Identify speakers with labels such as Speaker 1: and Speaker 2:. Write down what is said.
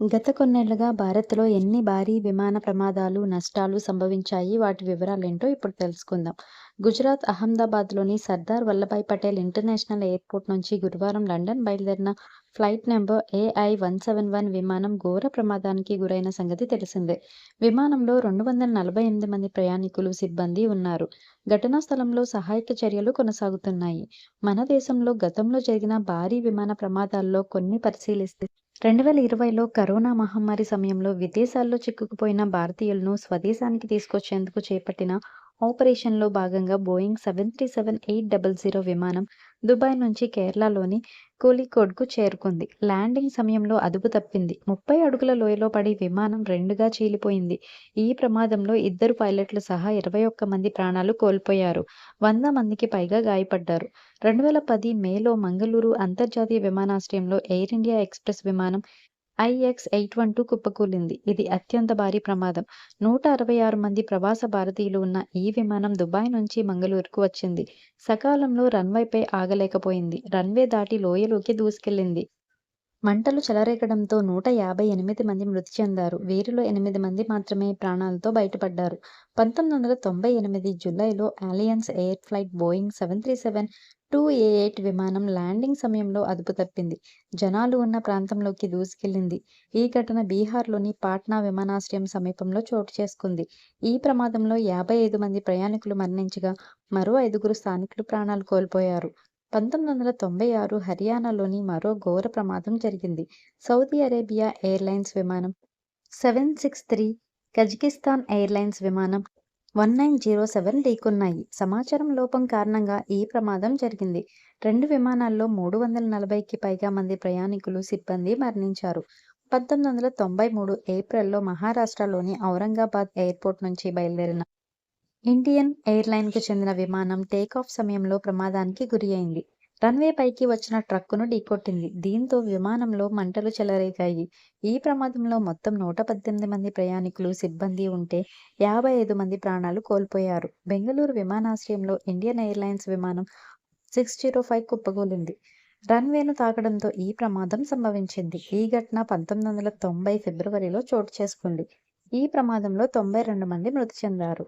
Speaker 1: గత కొన్నేళ్లుగా భారత్‌లో ఎన్ని భారీ విమాన ప్రమాదాలు, నష్టాలు సంభవించాయి? వాటి వివరాలేంటో ఇప్పుడు తెలుసుకుందాం. గుజరాత్ అహ్మదాబాద్‌లోని సర్దార్ వల్లభాయ్ పటేల్ ఇంటర్నేషనల్ ఎయిర్‌పోర్ట్ నుంచి గురువారం లండన్ బయలుదేరిన ఫ్లైట్ నంబర్ AI-171 విమానం ఘోర ప్రమాదానికి గురైన సంగతి తెలిసిందే. విమానంలో 248 మంది ప్రయాణికులు, సిబ్బంది ఉన్నారు. ఘటనా స్థలంలో సహాయక చర్యలు కొనసాగుతున్నాయి. మన దేశంలో గతంలో జరిగిన భారీ విమాన ప్రమాదాల్లో కొన్ని పరిశీలిస్తే 2020లో కరోనా మహమ్మారి సమయంలో విదేశాల్లో చిక్కుకుపోయిన భారతీయులను స్వదేశానికి తీసుకొచ్చేందుకు చేపట్టిన ఆపరేషన్‌లో భాగంగా బోయింగ్ 737-800 విమానం దుబాయ్ నుంచి కేరళలోని కోళికోడ్‌కు చేరుకుంది. ల్యాండింగ్ సమయంలో అదుపు తప్పింది. 30 అడుగుల లోయలో పడి విమానం రెండుగా చీలిపోయింది. ఈ ప్రమాదంలో ఇద్దరు పైలట్లు సహా 21 మంది ప్రాణాలు కోల్పోయారు. 100 మందికి పైగా గాయపడ్డారు. 2010 మేలో మంగళూరు అంతర్జాతీయ విమానాశ్రయంలో ఎయిర్ ఇండియా ఎక్స్‌ప్రెస్ విమానం IX-812 కుప్పకూలింది. ఇది అత్యంత భారీ ప్రమాదం. 166 మంది ప్రవాస భారతీయులు ఉన్న ఈ విమానం దుబాయ్ నుంచి మంగళూరుకు వచ్చింది. సకాలంలో రన్వేపై ఆగలేకపోయింది. రన్వే దాటి లోయలోకి దూసుకెళ్లింది. మంటలు చెలరేగడంతో 158 మంది మృతి చెందారు. వీరిలో 8 మంది మాత్రమే ప్రాణాలతో బయటపడ్డారు. 1998 జూలైలో అలయన్స్ ఎయిర్ ఫ్లైట్ బోయింగ్ 737-288 విమానం ల్యాండింగ్ సమయంలో అదుపు తప్పింది. జనాలు ఉన్న ప్రాంతంలోకి దూసుకెళ్లింది. ఈ ఘటన బీహార్‌లోని పాట్నా విమానాశ్రయం సమీపంలో చోటు చేసుకుంది. ఈ ప్రమాదంలో 55 మంది ప్రయాణికులు మరణించగా, మరో 5గురు స్థానికులు ప్రాణాలు కోల్పోయారు. 1996 హర్యానాలోని మరో ఘోర ప్రమాదం జరిగింది. సౌదీ అరేబియా ఎయిర్లైన్స్ విమానం 763, కజకిస్తాన్ ఎయిర్లైన్స్ విమానం 1907 ఢీకొన్నాయి. సమాచారం లోపం కారణంగా ఈ ప్రమాదం జరిగింది. 2 విమానాల్లో 340కి పైగా మంది ప్రయాణికులు, సిబ్బంది మరణించారు. 1993 ఏప్రిల్‌లో మహారాష్ట్రలోని ఔరంగాబాద్ ఎయిర్‌పోర్ట్ నుంచి బయలుదేరిన ఇండియన్ ఎయిర్‌లైన్‌కు చెందిన విమానం టేకాఫ్ సమయంలో ప్రమాదానికి గురయింది. రన్వే పైకి వచ్చిన ట్రక్కును ఢీకొట్టింది. దీంతో విమానంలో మంటలు చెలరేగాయి. ఈ ప్రమాదంలో మొత్తం 118 మంది ప్రయాణికులు, సిబ్బంది ఉంటే 55 మంది ప్రాణాలు కోల్పోయారు. బెంగళూరు విమానాశ్రయంలో ఇండియన్ ఎయిర్లైన్స్ విమానం 605 కుప్పకూలింది. రన్వేను తాకడంతో ఈ ప్రమాదం సంభవించింది. ఈ ఘటన 1990 ఫిబ్రవరిలో చోటు చేసుకుంది. ఈ ప్రమాదంలో 92 మంది మృతి చెందారు.